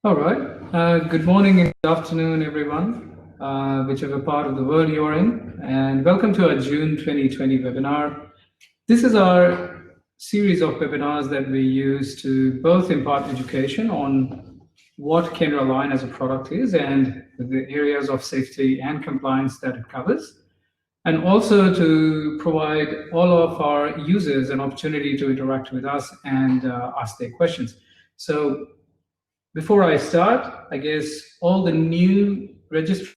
All right. Good morning and good afternoon, everyone, whichever part of the world you're in, and welcome to our June 2020 webinar. This is our series of webinars that we use to both impart education on what Kiri Align as a product is and the areas of safety and compliance that it covers, and also to provide all of our users an opportunity to interact with us and ask their questions. So before I start, I guess all the new registrants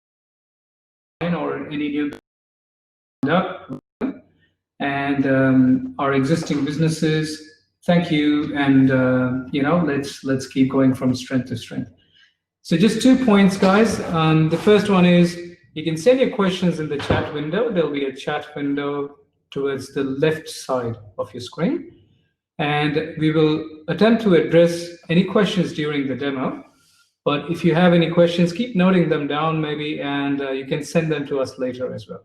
or any new up and our existing businesses, thank you, and let's keep going from strength to strength. So just 2 points, guys. The first one is you can send your questions in the chat window. There'll be a chat window towards the left side of your screen. And we will attempt to address any questions during the demo. But if you have any questions, keep noting them down maybe, and you can send them to us later as well.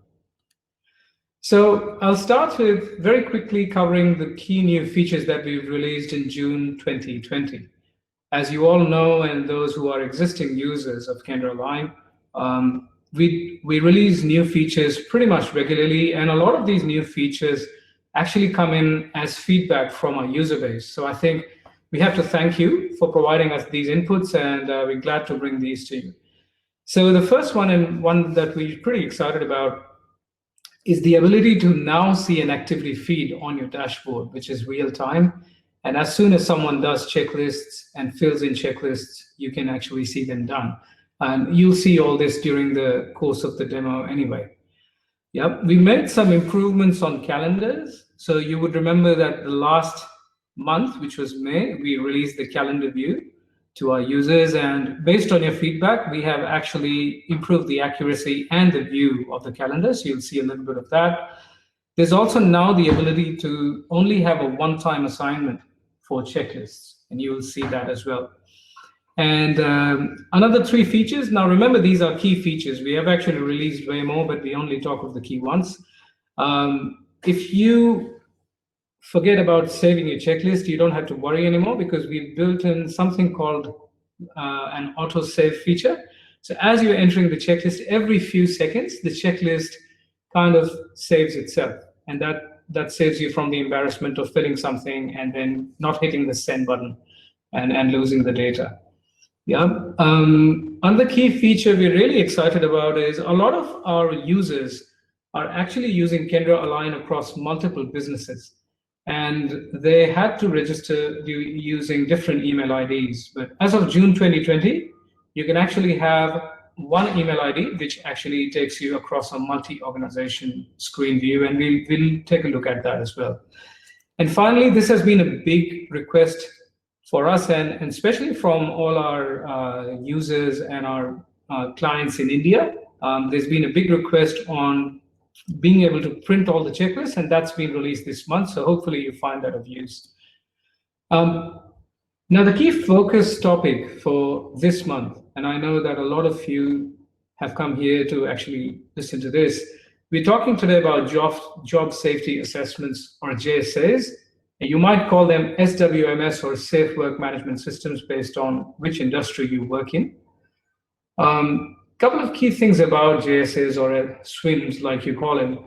So I'll start with very quickly covering the key new features that we've released in June 2020. As you all know, and those who are existing users of Kiri Align, we release new features pretty much regularly, and a lot of these new features actually come in as feedback from our user base. So I think we have to thank you for providing us these inputs, and we're glad to bring these to you. So the first one, and one that we're pretty excited about, is the ability to now see an activity feed on your dashboard, which is real time. And as soon as someone does checklists and fills in checklists, you can actually see them done. And you'll see all this during the course of the demo anyway. Yep, we made some improvements on calendars. So you would remember that the last month, which was May, we released the calendar view to our users. And based on your feedback, we have actually improved the accuracy and the view of the calendar. So you'll see a little bit of that. There's also now the ability to only have a one-time assignment for checklists, and you will see that as well. And another 3 features. Now, remember, these are key features. We have actually released way more, but we only talk of the key ones. If you forget about saving your checklist, you don't have to worry anymore, because we've built in something called an auto-save feature. So as you're entering the checklist, every few seconds, the checklist kind of saves itself. And that saves you from the embarrassment of filling something and then not hitting the send button and losing the data. Yeah. Another key feature we're really excited about is a lot of our users are actually using Kiri Align across multiple businesses, and they had to register using different email IDs. But as of June 2020, you can actually have one email ID, which actually takes you across a multi-organization screen view, and we'll take a look at that as well. And finally, this has been a big request for us, and especially from all our users and our clients in India. There's been a big request on being able to print all the checklists, and that's been released this month. So hopefully you find that of use. Now, the key focus topic for this month, and I know that a lot of you have come here to actually listen to this. We're talking today about job safety assessments, or JSAs. You might call them SWMS, or Safe Work Management Systems, based on which industry you work in. Couple of key things about JSAs, or SWMS, like you call them.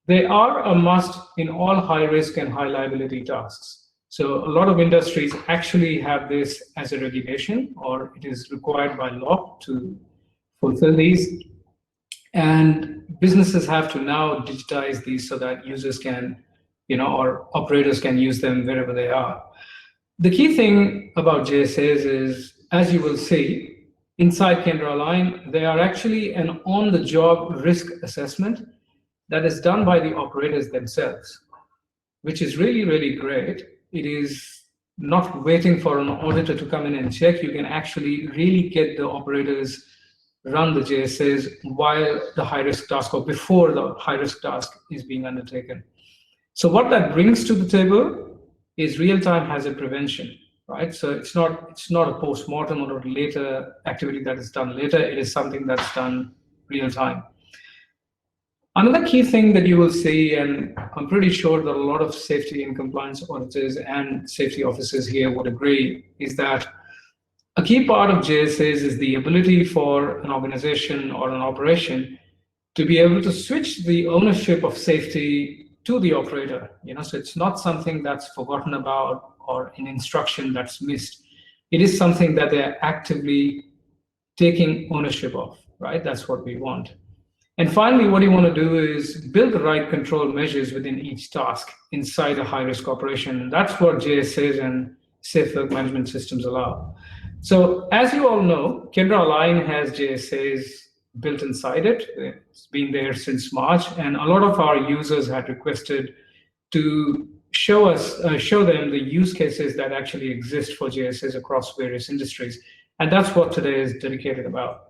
They are a must in all high risk and high liability tasks. So a lot of industries actually have this as a regulation, or it is required by law to fulfill these. And businesses have to now digitize these so that users can, or operators can use them wherever they are. The key thing about JSAs is, as you will see, inside Kiri Align, they are actually an on-the-job risk assessment that is done by the operators themselves, which is really, really great. It is not waiting for an auditor to come in and check. You can actually really get the operators run the JSAs while the high-risk task, or before the high-risk task is being undertaken. So what that brings to the table is real-time hazard prevention, right? So it's not a post-mortem or a later activity that is done later. It is something that's done real-time. Another key thing that you will see, and I'm pretty sure that a lot of safety and compliance auditors and safety officers here would agree, is that A key part of JSAs is the ability for an organization or an operation to be able to switch the ownership of safety to the operator. So it's not something that's forgotten about or an instruction that's missed. It is something that they're actively taking ownership of, right? That's what we want. And finally, what you want to do is build the right control measures within each task inside a high-risk operation. And that's what JSAs and safe work management systems allow. So as you all know, Kiri Align has JSAs built inside it. It's been there since March, and a lot of our users had requested to show them the use cases that actually exist for JSAs across various industries. And that's what today is dedicated about.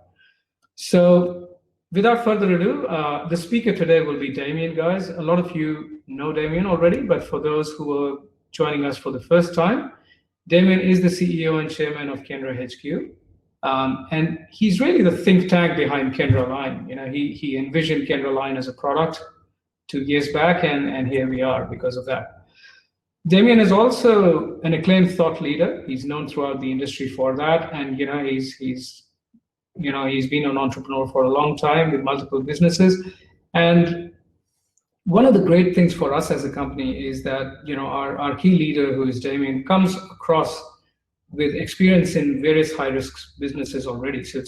So without further ado, the speaker today will be Damien, guys. A lot of you know Damien already, but for those who are joining us for the first time, Damien is the CEO and chairman of KiriHQ. And he's really the think tank behind Kiri Align. He envisioned Kiri Align as a product 2 years back, and here we are because of that. Damien is also an acclaimed thought leader. He's known throughout the industry for that, and he's been an entrepreneur for a long time with multiple businesses. And one of the great things for us as a company is that our key leader, who is Damien, comes across with experience in various high-risk businesses already. So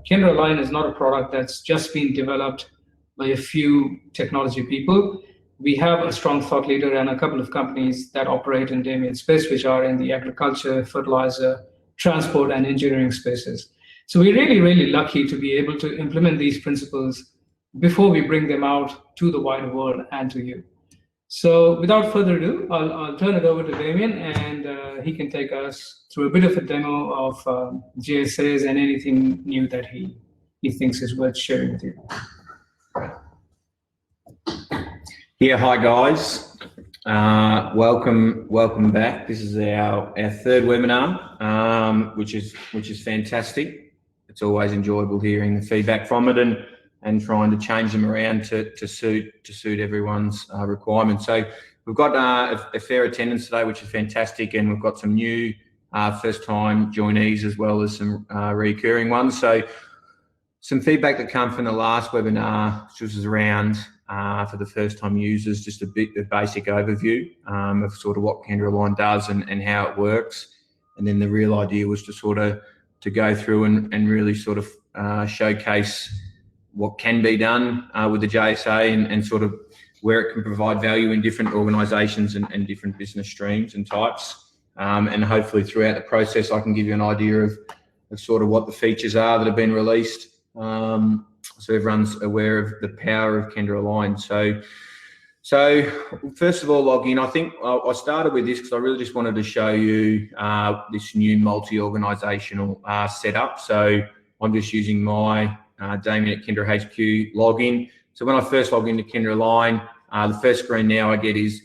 Kiri Align is not a product that's just been developed by a few technology people. We have a strong thought leader and a couple of companies that operate in Damien's space, which are in the agriculture, fertilizer, transport, and engineering spaces. So we're really, really lucky to be able to implement these principles before we bring them out to the wider world and to you. So without further ado, I'll turn it over to Damien, and he can take us through a bit of a demo of JSAs and anything new that he thinks is worth sharing with you. Yeah, hi guys. Welcome back. This is our third webinar, which is fantastic. It's always enjoyable hearing the feedback from it and trying to change them around to suit everyone's requirements. So we've got a fair attendance today, which is fantastic, and we've got some new first-time joinees as well as some recurring ones. So some feedback that come from the last webinar, which was around for the first-time users, just a basic overview of sort of what Kiri Align does and how it works. And then the real idea was to go through and really sort of showcase what can be done with the JSA and sort of where it can provide value in different organisations and different business streams and types. And hopefully throughout the process, I can give you an idea of sort of what the features are that have been released. So everyone's aware of the power of Kiri Align. So first of all, login. I think I started with this because I really just wanted to show you this new multi-organisational setup. So I'm just using my Damien at KiriHQ login. So when I first log into Kiri Align, the first screen now I get is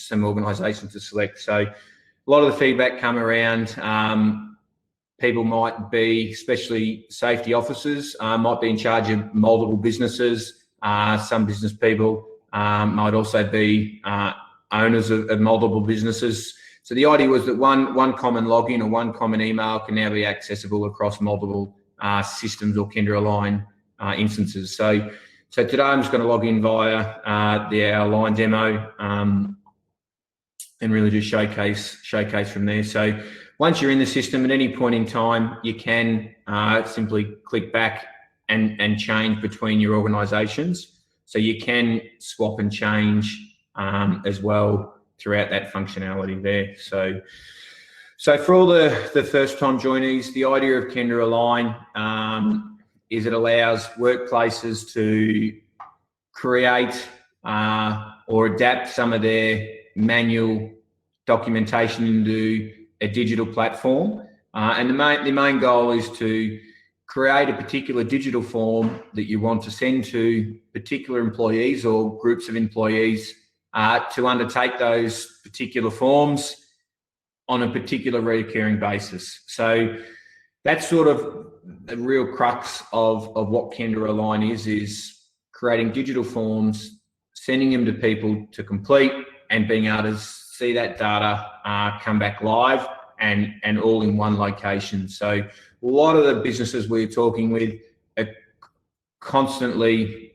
some organisations to select. So a lot of the feedback come around. People might be, especially safety officers, might be in charge of multiple businesses. Some business people might also be owners of multiple businesses. So the idea was that one common login or one common email can now be accessible across multiple systems or Kiri Align instances. So today I'm just going to log in via our Align demo and really just showcase from there. So once you're in the system at any point in time, you can simply click back and change between your organisations. So you can swap and change as well throughout that functionality there. So for all the first-time joinees, the idea of Kiri Align is it allows workplaces to create or adapt some of their manual documentation into a digital platform, and the main goal is to create a particular digital form that you want to send to particular employees or groups of employees to undertake those particular forms on a particular recurring basis. So that's sort of the real crux of what Kiri Align is creating digital forms, sending them to people to complete, and being able to see that data come back live and all in one location. So a lot of the businesses we're talking with are constantly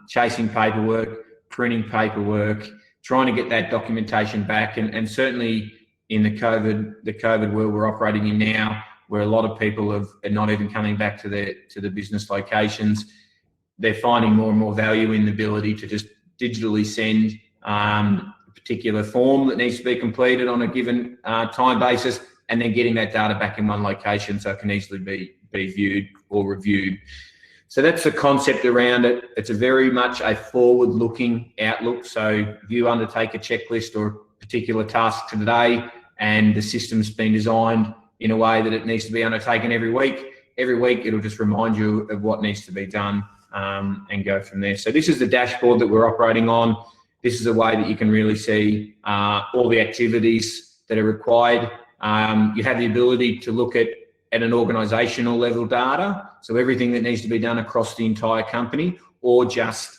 chasing paperwork, printing paperwork, trying to get that documentation back, and certainly in the COVID world we're operating in now, where a lot of people are not even coming back to the business locations, they're finding more and more value in the ability to just digitally send a particular form that needs to be completed on a given time basis, and then getting that data back in one location so it can easily be viewed or reviewed. So that's the concept around it. It's a very much a forward-looking outlook. So if you undertake a checklist or a particular task today, and the system's been designed in a way that it needs to be undertaken every week it'll just remind you of what needs to be done, and go from there. So this is the dashboard that we're operating on. This is a way that you can really see all the activities that are required. You have the ability to look at an organisational level data, so everything that needs to be done across the entire company, or just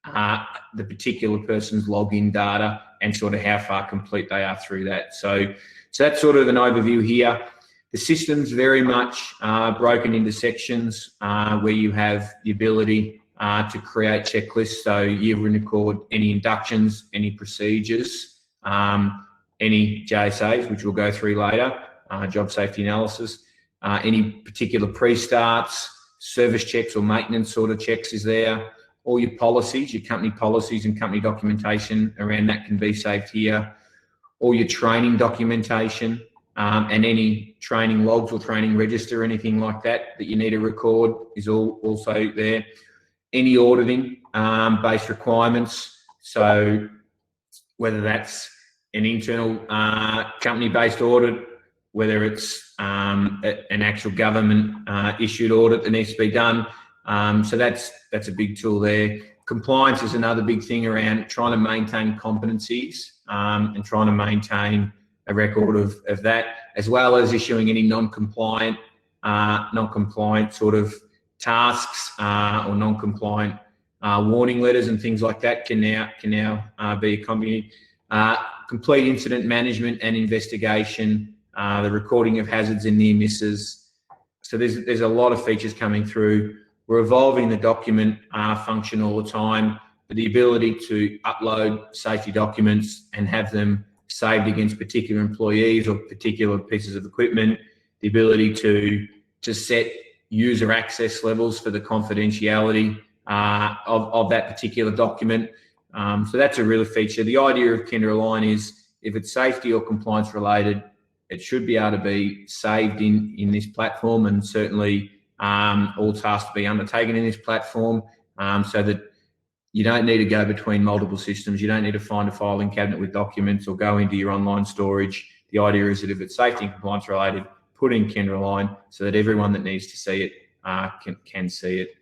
the particular person's login data and sort of how far complete they are through that. So that's sort of an overview here. The system's very much broken into sections where you have the ability to create checklists. So you record any inductions, any procedures, any JSAs, which we'll go through later, job safety analysis, any particular pre-starts, service checks or maintenance sort of checks is there. All your policies, your company policies and company documentation around that can be saved here. All your training documentation, and any training logs or training register, anything like that you need to record is also there. Any auditing based requirements, so whether that's an internal company-based audit, whether it's an actual government issued audit that needs to be done. So that's a big tool there. Compliance is another big thing around trying to maintain competencies and trying to maintain a record of that, as well as issuing any non-compliant sort of tasks or non-compliant warning letters and things like that can now be accompanied. Complete incident management and investigation, the recording of hazards and near misses. So there's a lot of features coming through. We're evolving the document function all the time, but the ability to upload safety documents and have them saved against particular employees or particular pieces of equipment, the ability to set user access levels for the confidentiality of that particular document. So that's a real feature. The idea of Kiri Align is if it's safety or compliance related, it should be able to be saved in this platform, and certainly all tasks to be undertaken in this platform, so that you don't need to go between multiple systems. You don't need to find a filing cabinet with documents or go into your online storage. The idea is that if it's safety and compliance related, put in Kiri Align so that everyone that needs to see it can see it.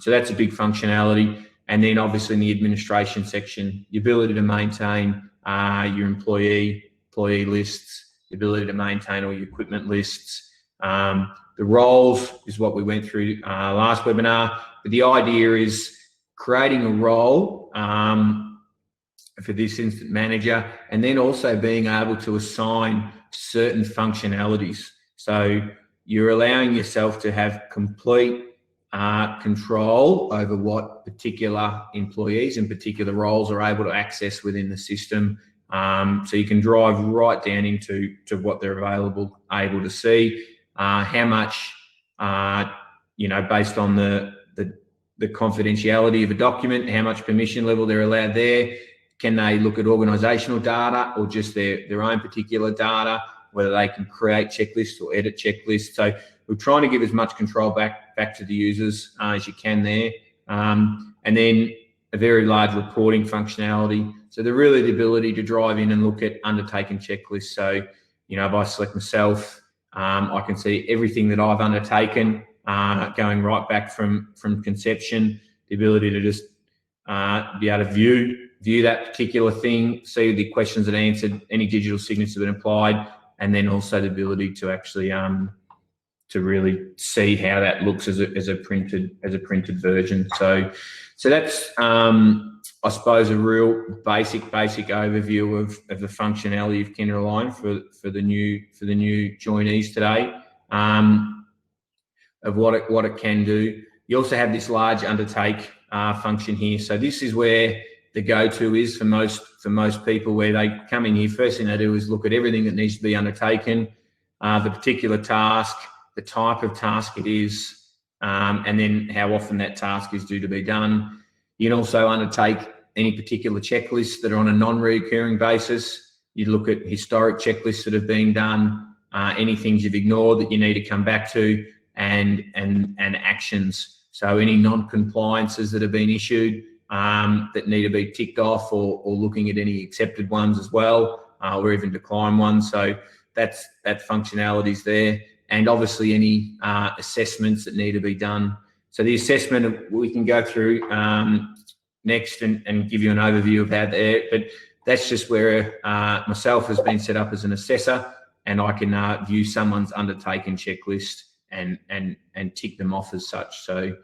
So that's a big functionality. And then obviously in the administration section, the ability to maintain your employee lists, the ability to maintain all your equipment lists. The roles is what we went through last webinar, but the idea is creating a role for this incident manager, and then also being able to assign certain functionalities. So you're allowing yourself to have complete control over what particular employees and particular roles are able to access within the system. So you can drive right down into what they're able to see, how much, based on the confidentiality of a document, how much permission level they're allowed there. Can they look at organisational data or just their own particular data, whether they can create checklists or edit checklists. So we're trying to give as much control back to the users as you can there. And then a very large reporting functionality. So the ability to drive in and look at undertaken checklists. So, if I select myself, I can see everything that I've undertaken, going right back from conception, the ability to just be able to view that particular thing, see the questions that are answered, any digital signatures that have been applied, and then also the ability to actually really see how that looks as a printed version. So that's I suppose a real basic overview of the functionality of Kiri Align for the new joinees today, of what it can do. You also have this large undertake function here. So this is where the go-to is for most people, where they come in here. First thing they do is look at everything that needs to be undertaken, the particular task, the type of task it is, and then how often that task is due to be done. You can also undertake any particular checklists that are on a non-recurring basis. You look at historic checklists that have been done, any things you've ignored that you need to come back to, and actions. So any non-compliances that have been issued that need to be ticked off, or looking at any accepted ones as well, or even declined ones. So that functionality's there. And obviously any assessments that need to be done. So the assessment we can go through next and give you an overview of how there, but that's just where myself has been set up as an assessor, and I can view someone's undertaken checklist and tick them off as such. So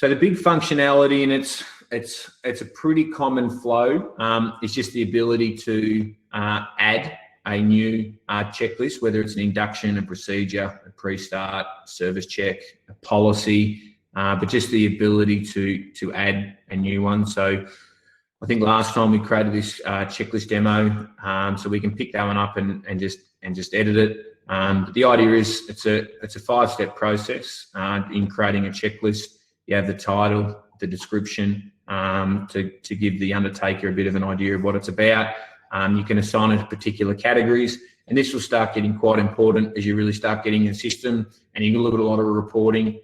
the big functionality, and it's a pretty common flow, it's just the ability to add a new checklist, whether it's an induction, a procedure, a pre-start, service check, a policy, but just the ability to add a new one. So I think last time we created this checklist demo, so we can pick that one up and just edit it. But the idea is it's a 5-step process in creating a checklist. You have the title, the description, to give the undertaker a bit of an idea of what it's about. You can assign it to particular categories, and this will start getting quite important as you really start getting a system, and you can look at a lot of reporting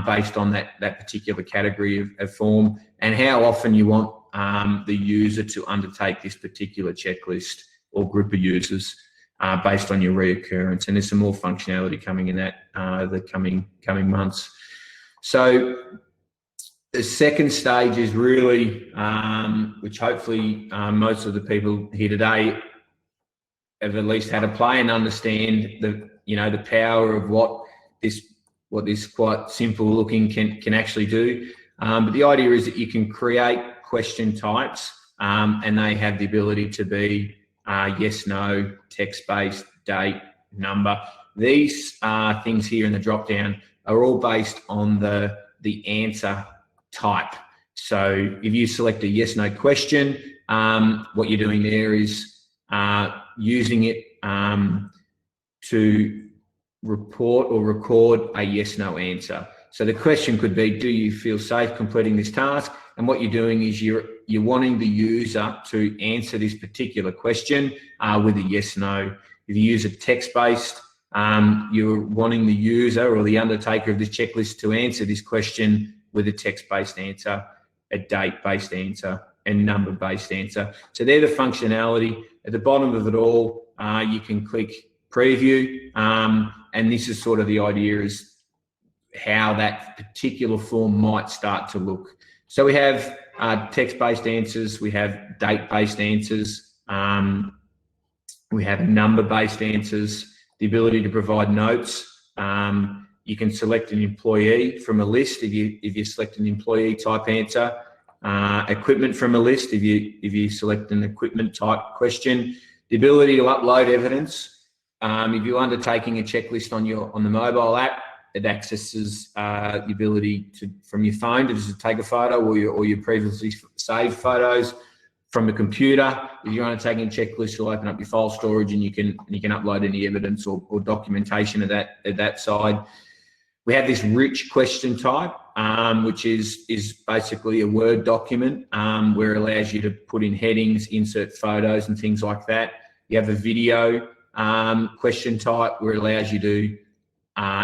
based on that particular category of form, and how often you want the user to undertake this particular checklist or group of users based on your reoccurrence. And there's some more functionality coming in that the coming months. So the second stage is really, which hopefully most of the people here today have at least had a play and understand the power of what this quite simple looking can actually do. But the idea is that you can create question types, and they have the ability to be yes, no, text-based, date, number. These things here in the drop down are all based on the answer type. So if you select a yes, no question, what you're doing there is using it to report or record a yes, no answer. So the question could be, do you feel safe completing this task? And what you're doing is you're wanting the user to answer this particular question with a yes, no. If you use a text-based, you're wanting the user or the undertaker of this checklist to answer this question with a text-based answer, a date-based answer, and number-based answer. So they're the functionality. At the bottom of it all, you can click preview, and this is sort of the idea is how that particular form might start to look. So we have text-based answers, we have date-based answers, we have number-based answers, the ability to provide notes. You can select an employee from a list if you select an employee type answer, equipment from a list if you select an equipment type question, the ability to upload evidence. If you're undertaking a checklist on the mobile app, it accesses the ability from your phone to just take a photo or your previously saved photos from the computer. If you're undertaking a checklist, you'll open up your file storage and you can upload any evidence or documentation of that side. We have this rich question type, which is basically a Word document where it allows you to put in headings, insert photos and things like that. You have a video question type where it allows you to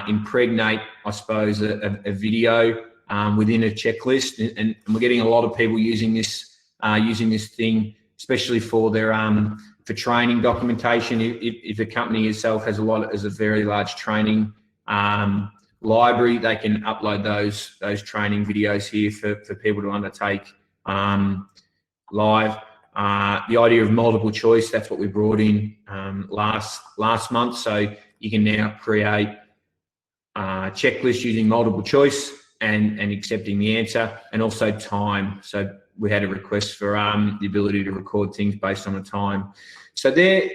impregnate, I suppose, a video within a checklist, and we're getting a lot of people using this thing, especially for their for training documentation. If the company itself has a very large training library, they can upload those training videos here for people to undertake live. The idea of multiple choice, that's what we brought in last month. So you can now create checklist using multiple choice and accepting the answer, and also time. So we had a request for the ability to record things based on the time. So there,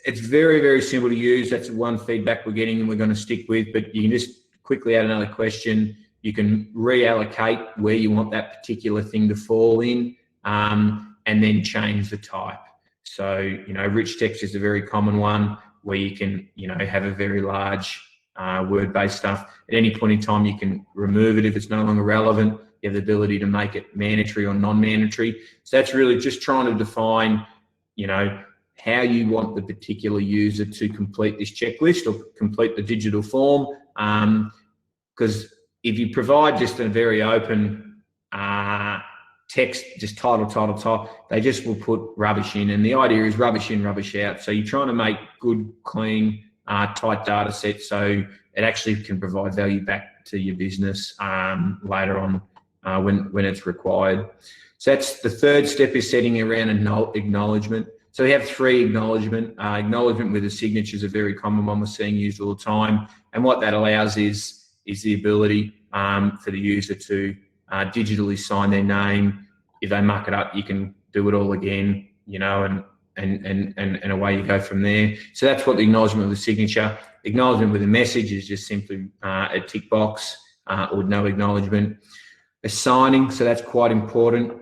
it's very, very simple to use. That's one feedback we're getting and we're going to stick with, but you can just quickly add another question. You can reallocate where you want that particular thing to fall in, and then change the type. So, rich text is a very common one where you can, have a very large word-based stuff. At any point in time, you can remove it if it's no longer relevant. You have the ability to make it mandatory or non-mandatory. So that's really just trying to define, how you want the particular user to complete this checklist or complete the digital form. Because if you provide just a very open text, just title, they just will put rubbish in. And the idea is rubbish in, rubbish out. So you're trying to make good, clean, tight data sets so it actually can provide value back to your business later on when it's required. So that's the third step, is setting around acknowledgement. So we have 3 acknowledgement. Acknowledgement with a signature is a very common one we're seeing used all the time. And what that allows is the ability for the user to digitally sign their name. If they muck it up, you can do it all again, and away you go from there. So that's what the acknowledgement with a signature. Acknowledgement with a message is just simply a tick box or no acknowledgement. Assigning, so that's quite important.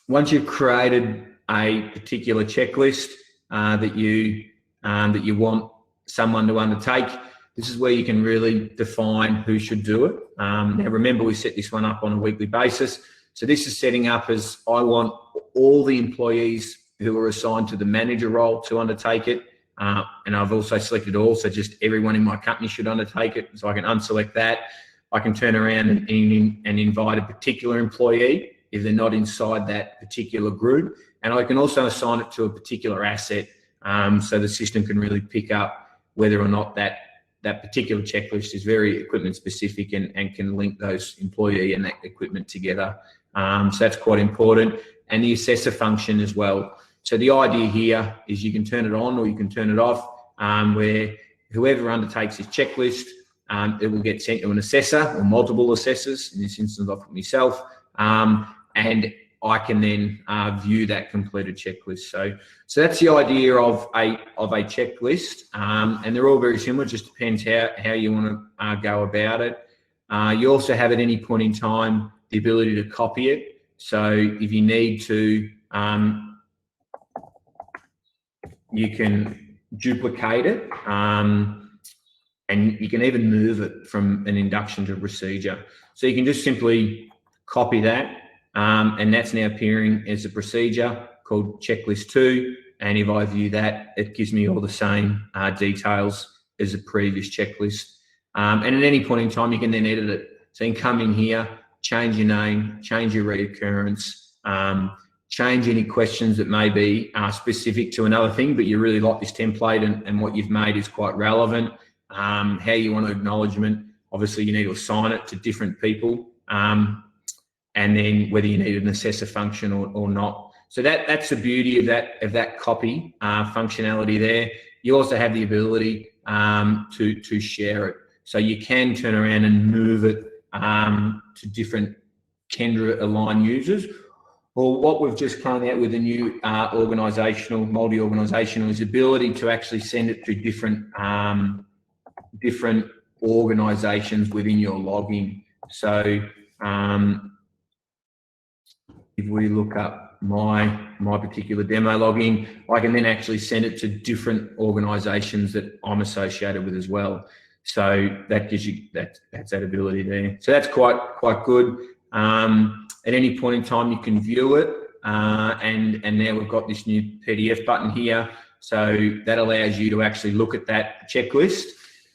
Once you've created a particular checklist that you want someone to undertake, this is where you can really define who should do it. Now remember, we set this one up on a weekly basis. So this is setting up as I want all the employees who are assigned to the manager role to undertake it. And I've also selected all, so just everyone in my company should undertake it. So I can unselect that. I can turn around and invite a particular employee if they're not inside that particular group. And I can also assign it to a particular asset, so the system can really pick up whether or not that particular checklist is very equipment specific and can link those employee and that equipment together. So that's quite important. And the assessor function as well. So the idea here is you can turn it on or you can turn it off, where whoever undertakes this checklist, it will get sent to an assessor or multiple assessors. In this instance, I've put myself, and I can then view that completed checklist. So that's the idea of a checklist, and they're all very similar. It just depends how you want to go about it. You also have at any point in time the ability to copy it. So if you need to, you can duplicate it, and you can even move it from an induction to procedure. So you can just simply copy that. And that's now appearing as a procedure called checklist 2. And if I view that, it gives me all the same details as a previous checklist. And at any point in time, you can then edit it. So you can come in here, change your name, change your reoccurrence, change any questions that may be specific to another thing, but you really like this template and what you've made is quite relevant. How you want acknowledgement. Obviously, you need to assign it to different people. And then whether you need an assessor function or not. So that's the beauty of that copy functionality there. You also have the ability to share it. So you can turn around and move it to different Kiri Align users. Or what we've just come out with a new multi-organisational is the ability to actually send it to different organisations within your login. So if we look up my particular demo login, I can then actually send it to different organisations that I'm associated with as well. So that gives you that's that ability there. So that's quite good. At any point in time, you can view it, and now we've got this new PDF button here. So that allows you to actually look at that checklist.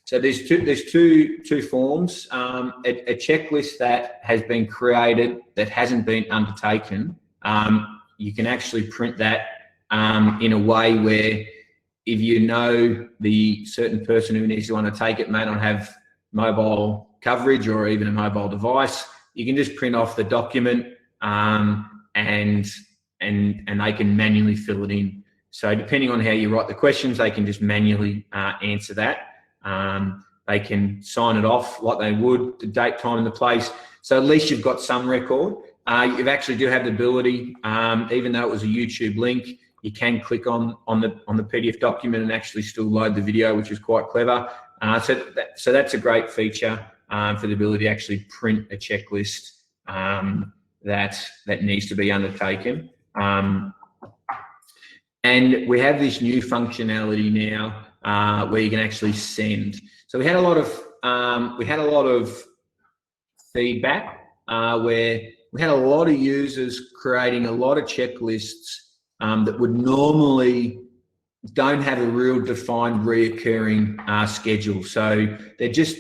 So there's two forms. A checklist that has been created that hasn't been undertaken, you can actually print that in a way where if you know the certain person who needs to undertake it may not have mobile coverage or even a mobile device, you can just print off the document and they can manually fill it in. So depending on how you write the questions, they can just manually answer that. they can sign it off like they would, the date, time, and the place. So at least you've got some record. You actually do have the ability, even though it was a YouTube link, you can click on the PDF document and actually still load the video, which is quite clever. So that's a great feature for the ability to actually print a checklist that needs to be undertaken. And we have this new functionality now where you can actually send. So we had a lot of feedback where we had a lot of users creating a lot of checklists that would normally don't have a real defined reoccurring schedule. So they're just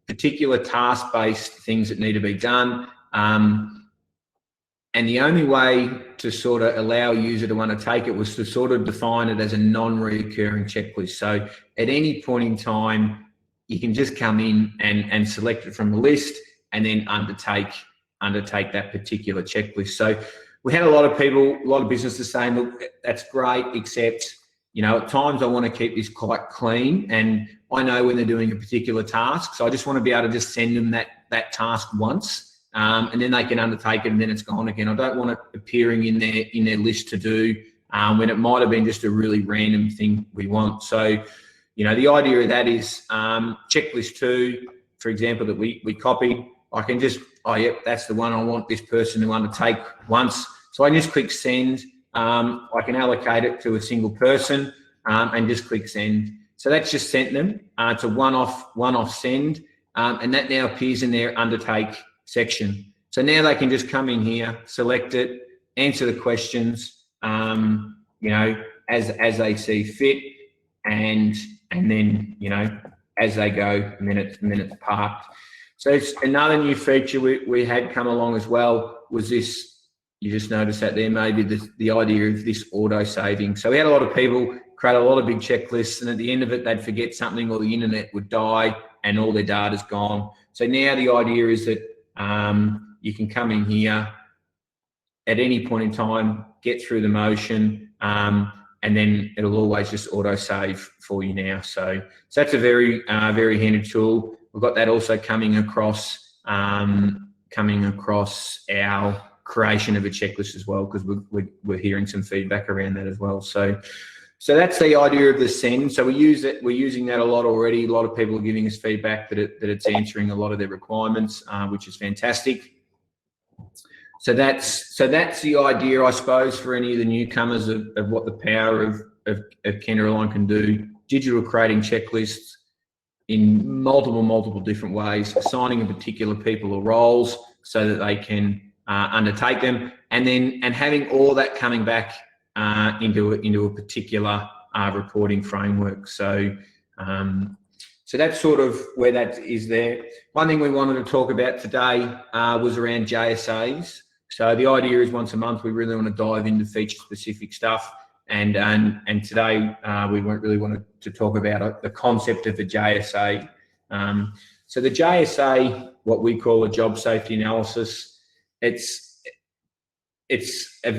particular task-based things that need to be done. And the only way to sort of allow a user to undertake it was to sort of define it as a non-reoccurring checklist. So at any point in time, you can just come in and select it from the list and then undertake that particular checklist. So we had a lot of people, a lot of businesses saying, look, that's great, except, you know, at times I want to keep this quite clean, and I know when they're doing a particular task, so I just want to be able to just send them that task once. And then they can undertake it and then it's gone again. I don't want it appearing in their list to do when it might have been just a really random thing we want. So, you know, the idea of that is checklist 2, for example, that we copied. I can just, oh, yep, that's the one I want this person to undertake once. So I can just click send. I can allocate it to a single person and just click send. So that's just sent them. It's a one-off send, and that now appears in their undertake section. So now they can just come in here, select it, answer the questions, you know, as they see fit, and then, you know, as they go, and then it's parked. So it's another new feature we had come along as well was this. You just notice that there, maybe the idea of this auto saving. So we had a lot of people create a lot of big checklists, and at the end of it, they'd forget something, or the internet would die and all their data's gone. So now the idea is that you can come in here at any point in time, get through the motion, and then it'll always just auto save for you now. So that's a very handy tool. We've got that also coming across our creation of a checklist as well, because we're hearing some feedback around that as well. So that's the idea of the send. So we're using that a lot already. A lot of people are giving us feedback that it's answering a lot of their requirements, which is fantastic. So that's the idea, I suppose, for any of the newcomers of what the power of Kiri Align can do. Digital creating checklists in multiple different ways, assigning a particular people or roles so that they can undertake them, and having all that coming back into a particular reporting framework. So that's sort of where that is there. One thing we wanted to talk about today was around JSAs. So the idea is once a month we really want to dive into feature specific stuff, and today we really wanted to talk about the concept of a JSA. So the JSA, what we call a job safety analysis, it's a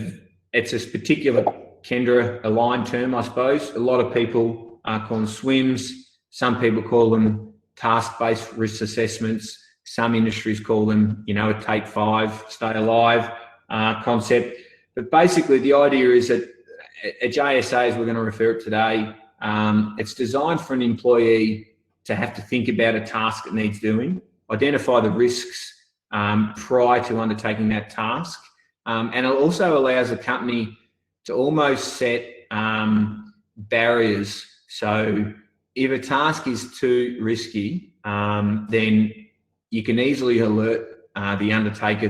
particular Kiri Align term, I suppose. A lot of people call them SWIMs. Some people call them task-based risk assessments. Some industries call them, you know, a take 5, stay alive concept. But basically the idea is that a JSA, as we're going to refer it today, it's designed for an employee to have to think about a task that needs doing, identify the risks prior to undertaking that task, and it also allows a company to almost set barriers. So if a task is too risky, then you can easily alert the undertaker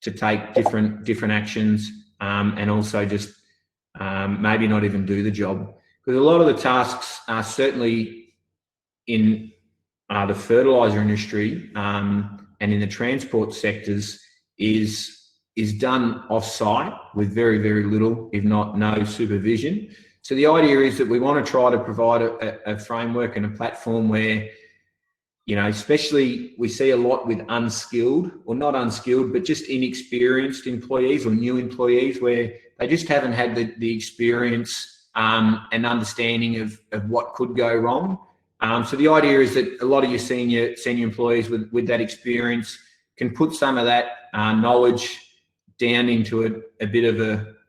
to take different actions, and also just maybe not even do the job. Because a lot of the tasks are certainly in the fertilizer industry and in the transport sectors is done off-site with very little, if not no, supervision. So the idea is that we want to try to provide a framework and a platform where, you know, especially we see a lot with unskilled, or not unskilled, but just inexperienced employees or new employees, where they just haven't had the experience and understanding of what could go wrong. So the idea is that a lot of your senior employees with that experience can put some of that knowledge down into a bit of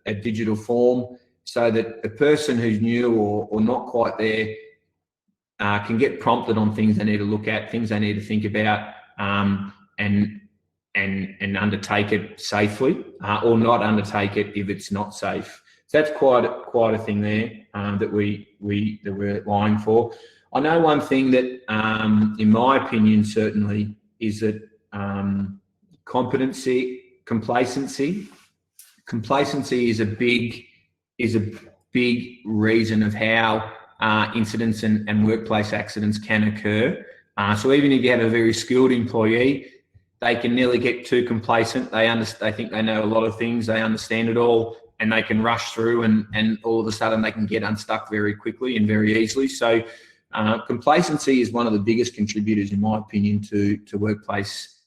a digital form, so that the person who's new or not quite there can get prompted on things they need to look at, things they need to think about, and undertake it safely, or not undertake it if it's not safe. So that's quite a thing there that we're lying for. I know one thing that, in my opinion, certainly, is that complacency is a big reason of how incidents and workplace accidents can occur. So even if you have a very skilled employee, they can nearly get too complacent. They think they know a lot of things, they understand it all, and they can rush through, and all of a sudden they can get unstuck very quickly and very easily. So complacency is one of the biggest contributors, in my opinion, to workplace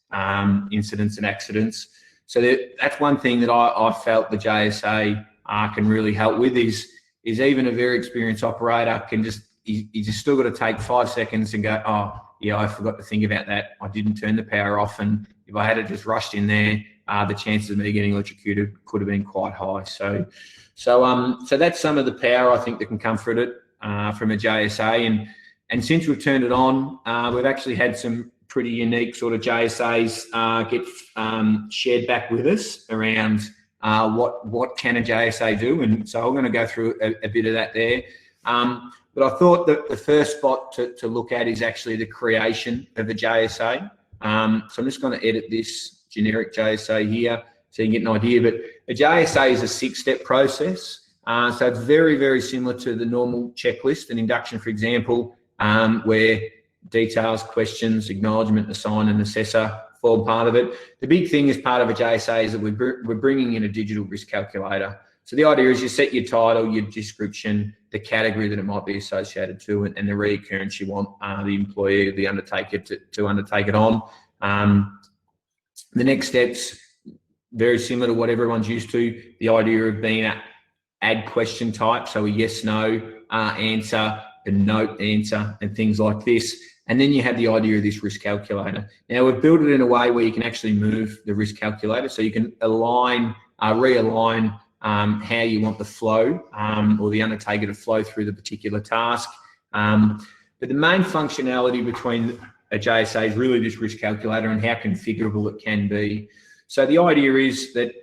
incidents and accidents. So that's one thing that I felt the JSA can really help with, is even a very experienced operator can you just still got to take 5 seconds and go, oh yeah, I forgot to think about that. I didn't turn the power off, and if I had just rushed in there, the chances of me getting electrocuted could have been quite high. So that's some of the power I think that can come from it, from a JSA. And since we've turned it on, we've actually had some pretty unique sort of JSAs get shared back with us around what can a JSA do. And so I'm going to go through a bit of that there. But I thought that the first spot to look at is actually the creation of a JSA. So I'm just going to edit this generic JSA here so you can get an idea. But a JSA is a 6-step process. So it's very, very similar to the normal checklist, an induction, for example, where details, questions, acknowledgement, assign, and assessor form part of it. The big thing as part of a JSA is that we're bringing in a digital risk calculator. So the idea is you set your title, your description, the category that it might be associated to, and the reoccurrence you want the employee or the undertaker to undertake it on. The next steps, very similar to what everyone's used to. The idea of being an add question type, so a yes, no answer, a note answer, and things like this. And then you have the idea of this risk calculator. Now we've built it in a way where you can actually move the risk calculator, so you can realign how you want the flow or the undertaker to flow through the particular task. But the main functionality between a JSA is really this risk calculator and how configurable it can be. So the idea is that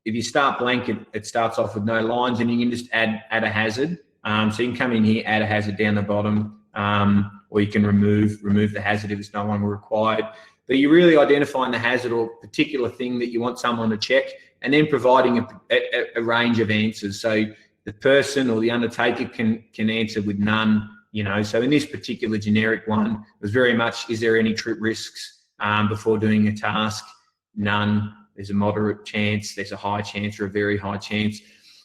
if you start blank, it starts off with no lines, and you can just add a hazard. So you can come in here, add a hazard down the bottom, or you can remove the hazard if it's no longer required. But you're really identifying the hazard or particular thing that you want someone to check, and then providing a range of answers. So the person or the undertaker can answer with none. So in this particular generic one, it was very much, is there any trip risks before doing a task? None. There's a moderate chance, there's a high chance, or a very high chance.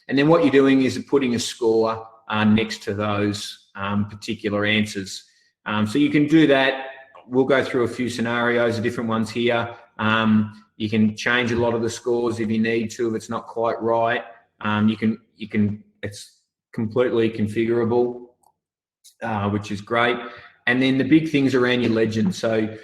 And then what you're doing is putting a score next to those particular answers. So you can do that. We'll go through a few scenarios, the different ones here. You can change a lot of the scores if you need to, if it's not quite right. It's completely configurable, which is great. And then the big things around your legend. So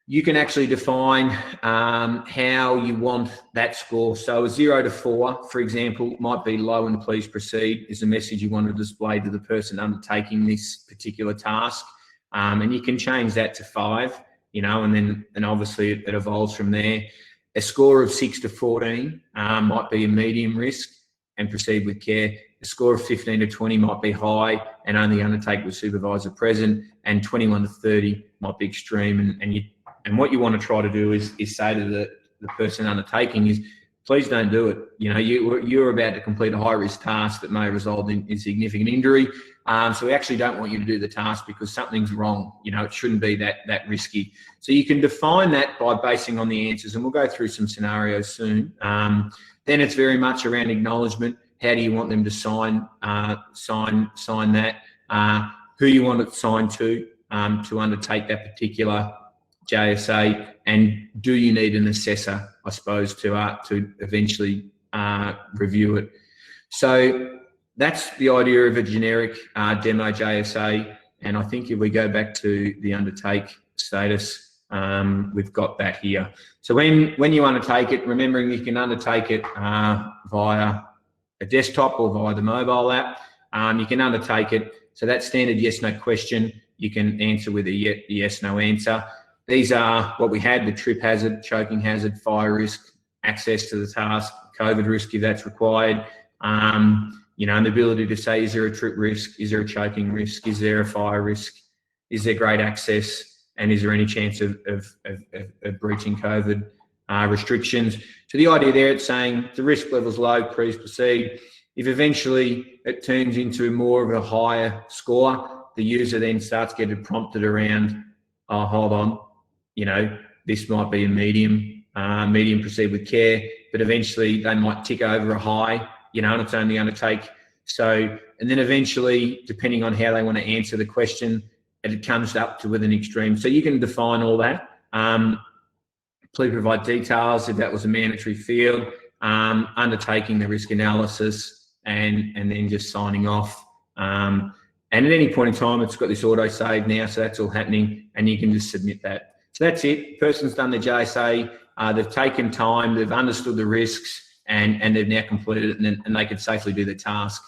you can actually define how you want that score. So a 0 to 4, for example, might be low and please proceed is the message you want to display to the person undertaking this particular task. And you can change that to 5, and obviously it evolves from there. A score of 6 to 14 might be a medium risk and proceed with care. A score of 15 to 20 might be high and only undertake with supervisor present, and 21 to 30 might be extreme. And what you want to try to do is say to the person undertaking is, please don't do it. You're about to complete a high-risk task that may result in significant injury. So we actually don't want you to do the task because something's wrong. It shouldn't be that risky. So you can define that by basing on the answers, and we'll go through some scenarios soon. Then it's very much around acknowledgement. How do you want them to sign that? Who you want it signed to undertake that particular JSA, and do you need an assessor, I suppose, to eventually review it. So that's the idea of a generic demo JSA. And I think if we go back to the undertake status, we've got that here. So when you undertake it, remembering you can undertake it via a desktop or via the mobile app, you can undertake it. So that standard yes/no question, you can answer with a yes/no answer. These are what we had: the trip hazard, choking hazard, fire risk, access to the task, COVID risk if that's required. You know, and the ability to say, is there a trip risk? Is there a choking risk? Is there a fire risk? Is there great access? And is there any chance of breaching COVID restrictions? So the idea there, it's saying the risk level's low, please proceed. If eventually it turns into more of a higher score, the user then starts getting prompted around, oh, hold on, you know, this might be a medium, proceed with care, but eventually they might tick over a high, you know, and it's only undertake. So, and then eventually, depending on how they want to answer the question, it comes up to with an extreme. So you can define all that. Please provide details if that was a mandatory field, undertaking the risk analysis, and then just signing off. And at any point in time, it's got this auto save now, so that's all happening, and you can just submit that. So that's it. Person's done the JSA. They've taken time. They've understood the risks, and they've now completed it, and they can safely do the task.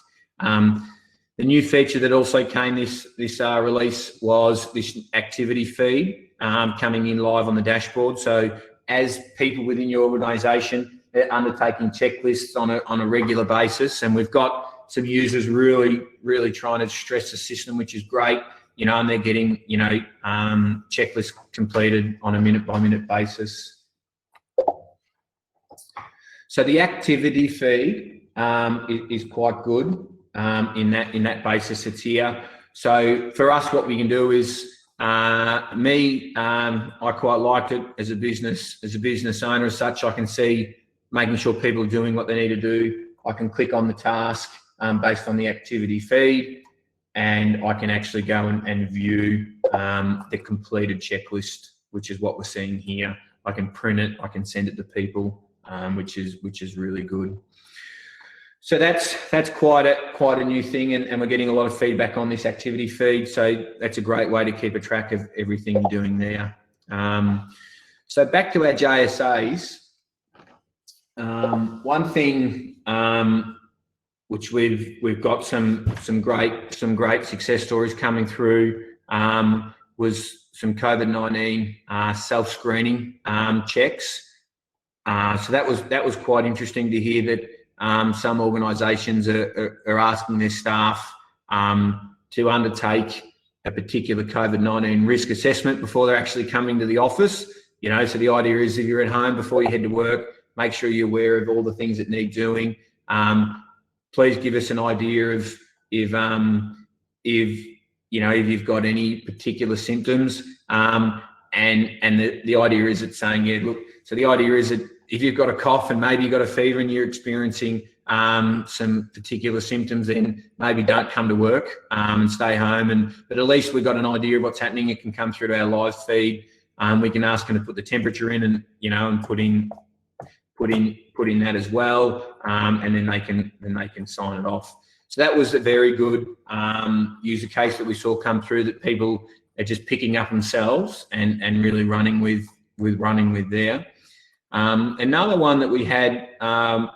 The new feature that also came this release was this activity feed coming in live on the dashboard. So as people within your organisation, they're undertaking checklists on a regular basis, and we've got some users really trying to stress the system, which is great, you know, and they're getting, you know, checklists completed on a minute-by-minute basis. So the activity feed is quite good in that basis. It's here. So for us, what we can do is, I quite liked it as a business owner as such. I can see making sure people are doing what they need to do. I can click on the task based on the activity feed, and I can actually go and view the completed checklist, which is what we're seeing here. I can print it, I can send it to people, which is really good. So that's quite a new thing, and we're getting a lot of feedback on this activity feed. So that's a great way to keep a track of everything you're doing there. So back to our JSAs. One thing which we've got some great success stories coming through was some COVID-19 self-screening checks. So that was quite interesting to hear that some organisations are asking their staff to undertake a particular COVID-19 risk assessment before they're actually coming to the office. You know, so the idea is if you're at home before you head to work, make sure you're aware of all the things that need doing. Please give us an idea of if you've got any particular symptoms. And the idea is it's saying, yeah, look, so the idea is that if you've got a cough and maybe you've got a fever and you're experiencing some particular symptoms, then maybe don't come to work and stay home. But at least we've got an idea of what's happening. It can come through to our live feed. We can ask them to put the temperature in, and put in that as well, and then they can sign it off. So that was a very good user case that we saw come through, that people are just picking up themselves and really running with there. Another one that we had,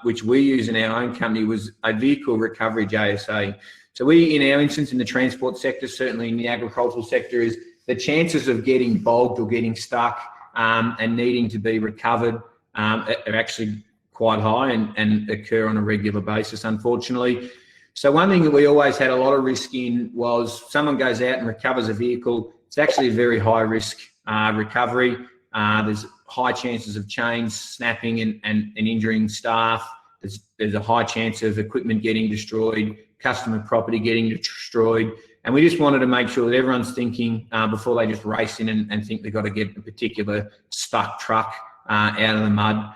which we use in our own company, was a vehicle recovery JSA. So we, in our instance, in the transport sector, certainly in the agricultural sector, is the chances of getting bogged or getting stuck and needing to be recovered are actually quite high and occur on a regular basis, unfortunately. So one thing that we always had a lot of risk in was someone goes out and recovers a vehicle. It's actually a very high risk recovery. There's high chances of chains snapping and injuring staff. There's a high chance of equipment getting destroyed, customer property getting destroyed. And we just wanted to make sure that everyone's thinking before they just race in and think they've got to get a particular stuck truck out of the mud.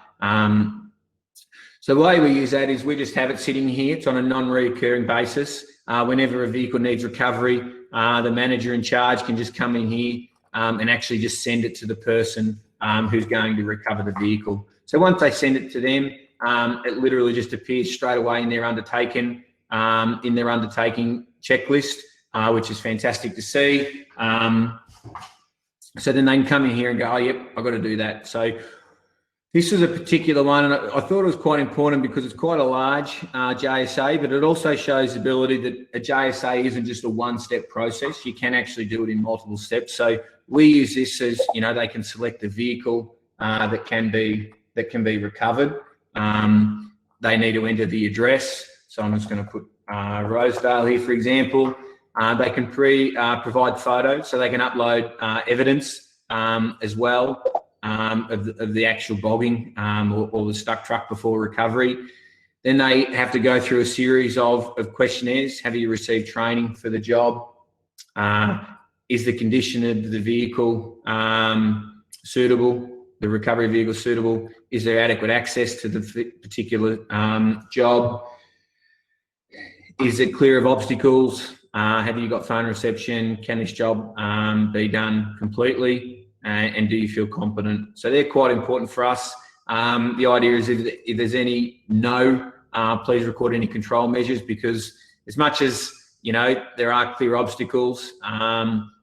So the way we use that is we just have it sitting here. It's on a non-reoccurring basis. Whenever a vehicle needs recovery, the manager in charge can just come in here and actually just send it to the person who's going to recover the vehicle. So once they send it to them, it literally just appears straight away in their undertaking checklist. which is fantastic to see. So then they can come in here and go, oh, yep, I've got to do that. So this was a particular one, and I thought it was quite important because it's quite a large JSA, but it also shows the ability that a JSA isn't just a one-step process. You can actually do it in multiple steps. So we use this as, you know, they can select the vehicle that can be recovered. They need to enter the address. So I'm just going to put Rosedale here, for example. They can provide photos, so they can upload evidence as well. Of the actual bogging or the stuck truck before recovery. Then they have to go through a series of questionnaires. Have you received training for the job? Is the condition of the vehicle suitable? The recovery vehicle suitable? Is there adequate access to the particular job? Is it clear of obstacles? Have you got phone reception? Can this job be done completely? And do you feel competent? So they're quite important for us. The idea is if there's any please record any control measures, because as much as, you know, there are clear obstacles,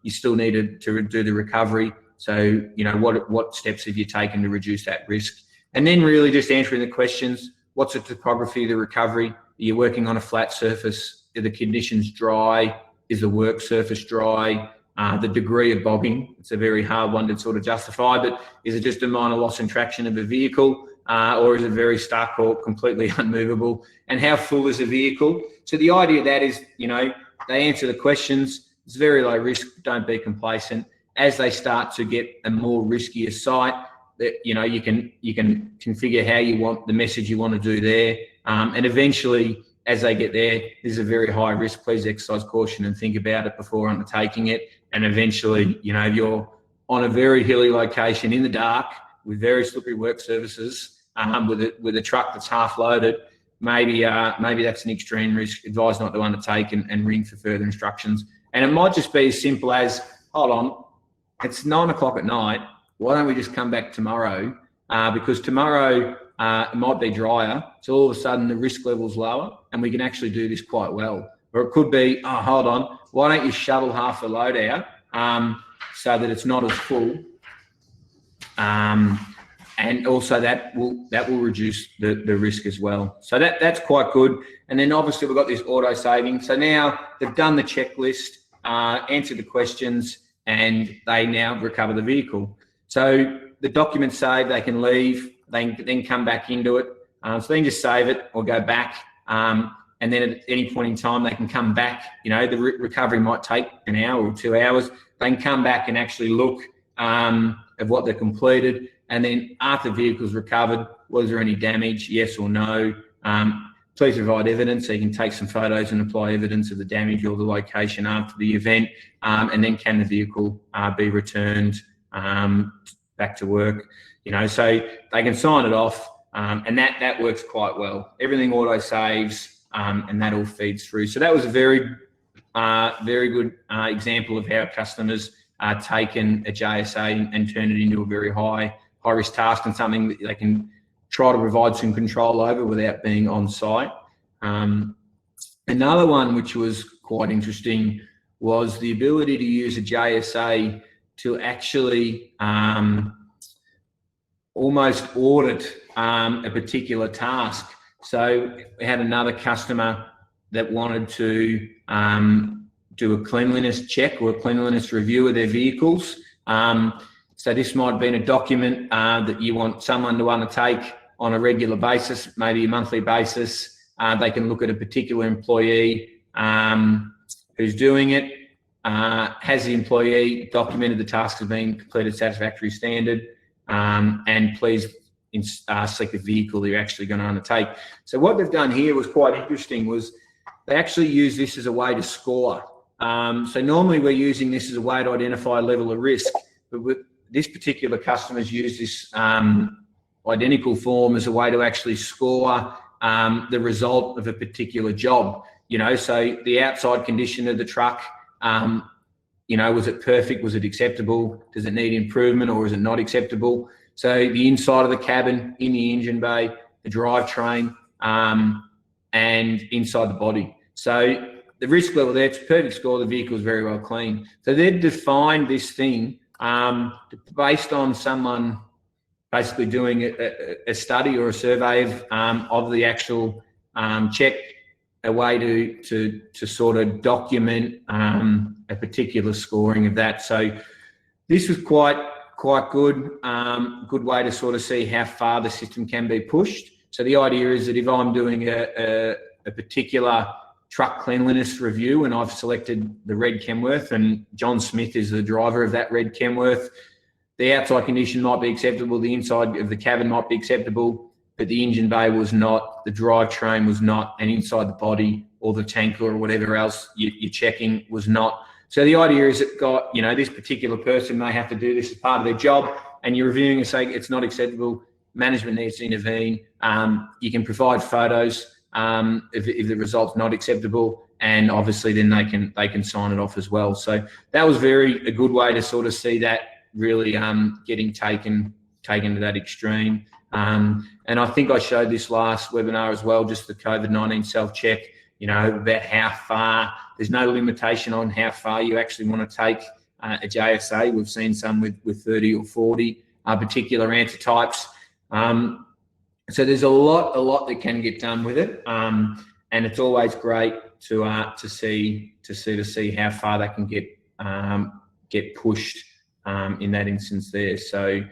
you still need to do the recovery. So, you know, what steps have you taken to reduce that risk? And then really just answering the questions. What's the topography of the recovery? Are you working on a flat surface? Are the conditions dry? Is the work surface dry? The degree of bogging, it's a very hard one to sort of justify, but is it just a minor loss in traction of a vehicle, or is it very stuck or completely unmovable? And how full is the vehicle? So the idea of that is, you know, they answer the questions. It's very low risk. Don't be complacent. As they start to get a more riskier site, that, you know, you can configure how you want the message you want to do there, and eventually, as they get there, this is a very high risk. Please exercise caution and think about it before undertaking it. And eventually, you know, you're on a very hilly location in the dark with very slippery work surfaces, with a truck that's half loaded. Maybe that's an extreme risk. Advise not to undertake and ring for further instructions. And it might just be as simple as, hold on, it's 9 o'clock at night. Why don't we just come back tomorrow? Because tomorrow it might be drier, so all of a sudden the risk level's lower, and we can actually do this quite well. Or it could be, oh, hold on, why don't you shuttle half the load out so that it's not as full, and also that will reduce the risk as well. So that's quite good. And then obviously we've got this auto saving. So now they've done the checklist, answered the questions, and they now recover the vehicle. So the documents saved, they can leave. They then come back into it. So they can just save it or go back. And then at any point in time, they can come back. You know, the recovery might take an hour or 2 hours. They can come back and actually look at what they've completed. And then after the vehicle's recovered, was there any damage? Yes or no? Please provide evidence. So you can take some photos and apply evidence of the damage or the location after the event. And then can the vehicle be returned back to work? You know, so they can sign it off, and that works quite well. Everything auto saves, and that all feeds through. So that was a very good example of how customers taken a JSA and turned it into a very high risk task, and something that they can try to provide some control over without being on site. Another one which was quite interesting was the ability to use a JSA to actually almost audit a particular task. So we had another customer that wanted to do a cleanliness check or a cleanliness review of their vehicles. So this might have been a document that you want someone to undertake on a regular basis, maybe a monthly basis. They can look at a particular employee who's doing it. Has the employee documented the task has been completed satisfactory standard? And please select the vehicle you're actually going to undertake. So what they've done here was quite interesting, was they actually use this as a way to score. So normally we're using this as a way to identify a level of risk, but with this particular customer's used this identical form as a way to actually score the result of a particular job. You know, so the outside condition of the truck, you know, was it perfect? Was it acceptable? Does it need improvement, or is it not acceptable? So the inside of the cabin, in the engine bay, the drivetrain, and inside the body. So the risk level there, it's a perfect score. The vehicle is very well clean. So they've defined this thing based on someone basically doing a study or a survey of the actual check, a way to sort of document a particular scoring of that. So this was quite good. Good way to sort of see how far the system can be pushed. So the idea is that if I'm doing a particular truck cleanliness review and I've selected the red Kenworth and John Smith is the driver of that red Kenworth, the outside condition might be acceptable, the inside of the cabin might be acceptable, but the engine bay was not, the drivetrain was not, and inside the body or the tank or whatever else you're checking was not. So the idea is that this particular person may have to do this as part of their job, and you're reviewing and saying it's not acceptable. Management needs to intervene. You can provide photos if the result's not acceptable, and obviously then they can sign it off as well. So that was a good way to sort of see that really getting taken to that extreme. And I think I showed this last webinar as well, just the COVID-19 self-check, about how far, there's no limitation on how far you actually want to take a JSA. We've seen some with 30 or 40 particular answer types. So there's a lot that can get done with it. And it's always great to see how far that can get pushed in that instance there. So,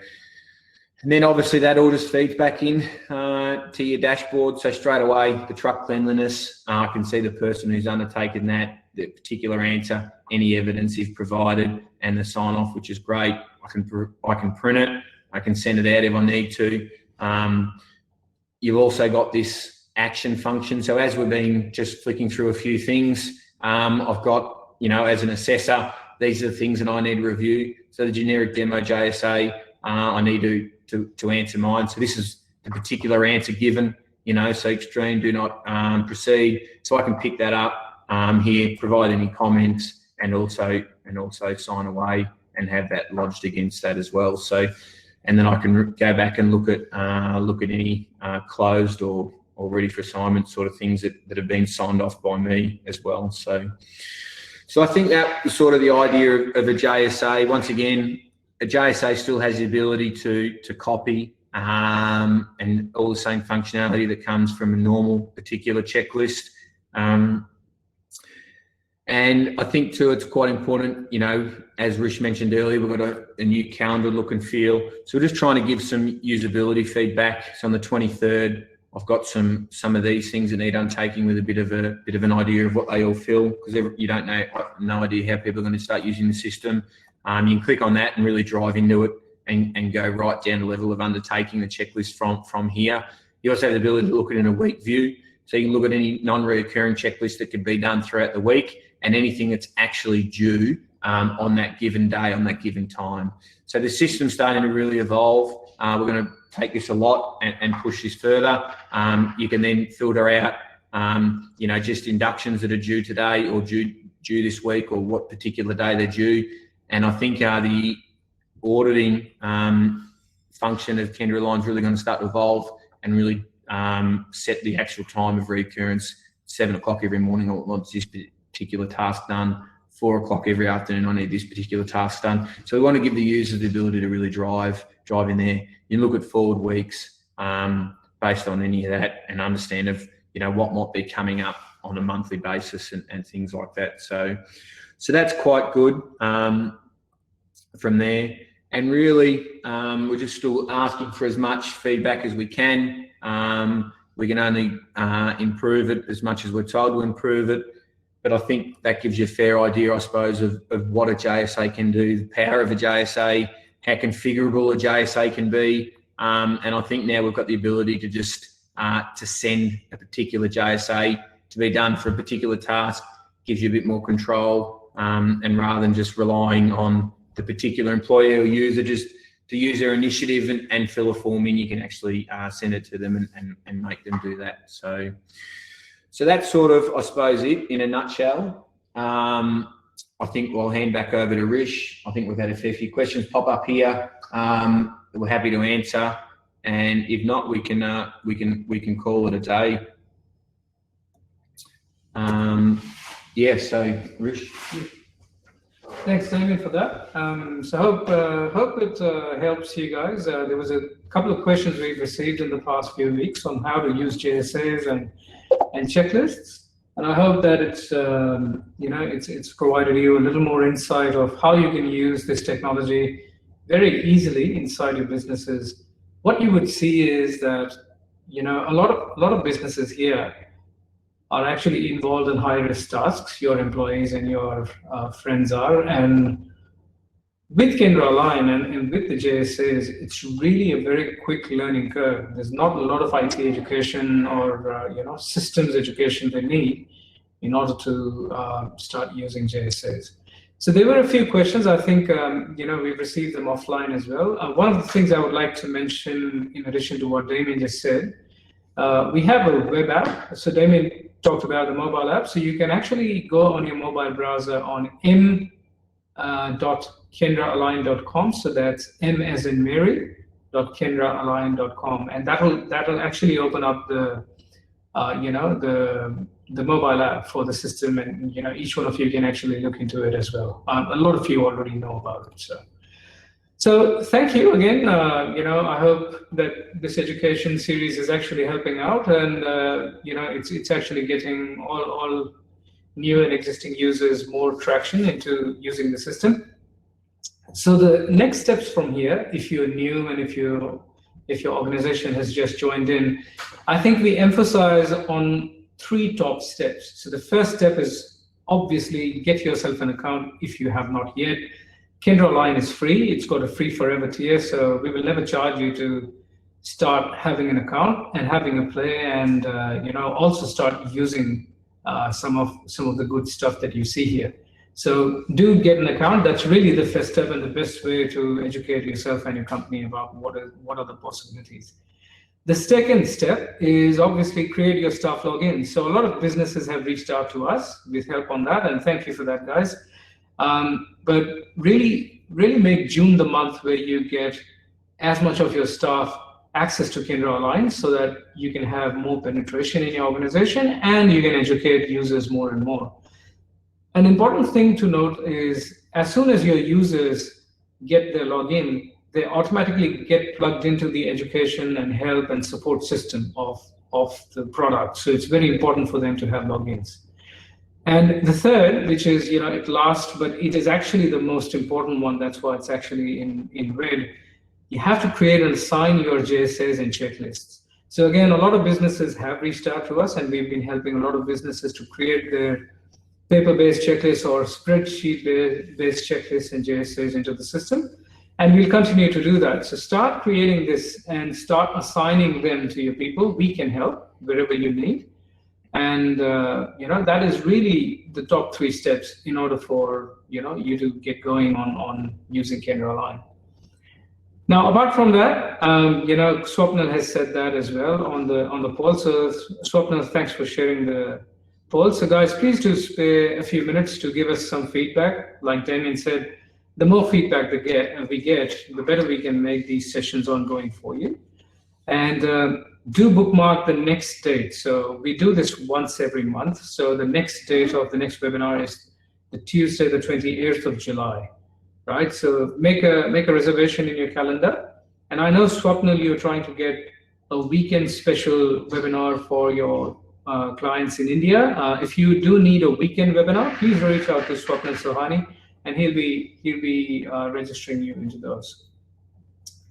and then obviously that all just feeds back in to your dashboard. So straight away, the truck cleanliness, I can see the person who's undertaken that, the particular answer, any evidence is provided, and the sign off, which is great. I can print it, I can send it out if I need to. You've also got this action function. So as we've been just flicking through a few things, I've got, as an assessor, these are the things that I need to review. So the generic demo JSA, I need to answer mine. So this is the particular answer given, so extreme, do not proceed. So I can pick that up here, provide any comments, and also sign away and have that lodged against that as well. So, and then I can go back and look at any closed or ready for assignment sort of things that have been signed off by me as well. So I think that was sort of the idea of a JSA. Once again, a JSA still has the ability to copy and all the same functionality that comes from a normal particular checklist. And I think too, it's quite important, as Rish mentioned earlier, we've got a new calendar look and feel. So we're just trying to give some usability feedback. So on the 23rd, I've got some of these things that need untaking with a bit of an idea of what they all feel, because you don't know, no idea how people are going to start using the system. You can click on that and really drive into it and go right down the level of undertaking the checklist from here. You also have the ability to look at it in a week view. So you can look at any non-reoccurring checklist that could be done throughout the week and anything that's actually due on that given day, on that given time. So the system's starting to really evolve. We're going to take this a lot and push this further. You can then filter out, just inductions that are due today or due this week, or what particular day they're due. And I think the auditing function of Kiri Align is really going to start to evolve and really set the actual time of recurrence. 7 o'clock every morning, I want this particular task done. 4 o'clock every afternoon, I need this particular task done. So we want to give the users the ability to really drive in there. You look at forward weeks based on any of that and understand what might be coming up on a monthly basis and things like that. So that's quite good from there. And really, we're just still asking for as much feedback as we can. We can only improve it as much as we're told to improve it. But I think that gives you a fair idea, I suppose, of what a JSA can do, the power of a JSA, how configurable a JSA can be. And I think now we've got the ability to just to send a particular JSA to be done for a particular task, gives you a bit more control, and rather than just relying on the particular employee or user just to use their initiative and fill a form in, you can actually send it to them and make them do that. So that's sort of, I suppose, it in a nutshell. I think we'll hand back over to Rish. I think we've had a fair few questions pop up here. We're happy to answer, and if not, we can call it a day. Yeah, so Rish. Thanks, Damien, for that. So hope it helps you guys. There was a couple of questions we've received in the past few weeks on how to use JSAs and checklists, and I hope that it's it's provided you a little more insight of how you can use this technology very easily inside your businesses. What you would see is that a lot of businesses here are actually involved in high-risk tasks. Your employees and your friends are, and with Kiri Align and with the JSAs, it's really a very quick learning curve. There's not a lot of IT education or systems education they need in order to start using JSAs. So there were a few questions. I think we've received them offline as well. One of the things I would like to mention, in addition to what Damien just said, we have a web app. So Damien talked about the mobile app. So you can actually go on your mobile browser on m.KiriAlign.com. So that's M as in Mary, .KiriAlign.com, and that'll actually open up the the mobile app for the system, and each one of you can actually look into it as well. A lot of you already know about it. So thank you again. I hope that this education series is actually helping out, and it's actually getting all new and existing users more traction into using the system. So the next steps from here, if you're new and if your organization has just joined in, I think we emphasize on 3 top steps. So the first step is obviously get yourself an account if you have not yet. Kiri Align is free. It's got a free forever tier, so we will never charge you to start having an account and having a play, and also start using some of the good stuff that you see here. So do get an account. That's really the first step and the best way to educate yourself and your company about what are the possibilities. The second step is obviously create your staff login. So a lot of businesses have reached out to us with help on that, and thank you for that, guys. But really make June the month where you get as much of your staff access to Kiri Align, so that you can have more penetration in your organization and you can educate users more and more. An important thing to note is as soon as your users get their login, they automatically get plugged into the education and help and support system of the product. So it's very important for them to have logins. And the third, which is, it last, but it is actually the most important one. That's why it's actually in red. You have to create and assign your JSAs and checklists. So again, a lot of businesses have reached out to us, and we've been helping a lot of businesses to create their paper-based checklists or spreadsheet-based checklists and JSAs into the system. And we'll continue to do that. So start creating this and start assigning them to your people. We can help wherever you need. And that is really the top 3 steps in order for you to get going on using Kiri Align. Now, apart from that, Swapnil has said that as well on the poll. So Swapnil, thanks for sharing the poll. So guys, please do spare a few minutes to give us some feedback. Like Damien said, the more feedback we get, the better we can make these sessions ongoing for you. And do bookmark the next date. So we do this once every month. So the next date of the next webinar is the Tuesday, the 28th of July, right? So make a reservation in your calendar. And I know, Swapnil, you're trying to get a weekend special webinar for your clients in India. If you do need a weekend webinar, please reach out to Swapnil Sohani, and he'll be registering you into those.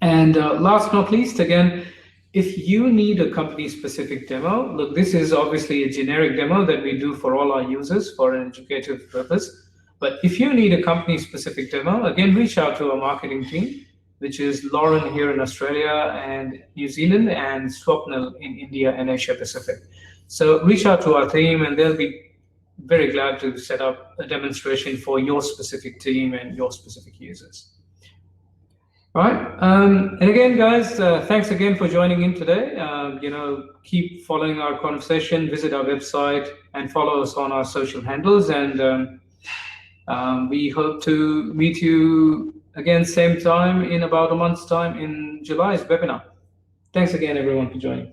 And last but not least, again, if you need a company-specific demo, look, this is obviously a generic demo that we do for all our users for an educative purpose. But if you need a company-specific demo, again, reach out to our marketing team, which is Lauren here in Australia and New Zealand, and Swapnil in India and Asia Pacific. So reach out to our team, and they'll be very glad to set up a demonstration for your specific team and your specific users. All right. And again, guys, thanks again for joining in today. Keep following our conversation, visit our website, and follow us on our social handles. And we hope to meet you again, same time in about a month's time in July's webinar. Thanks again, everyone, for joining.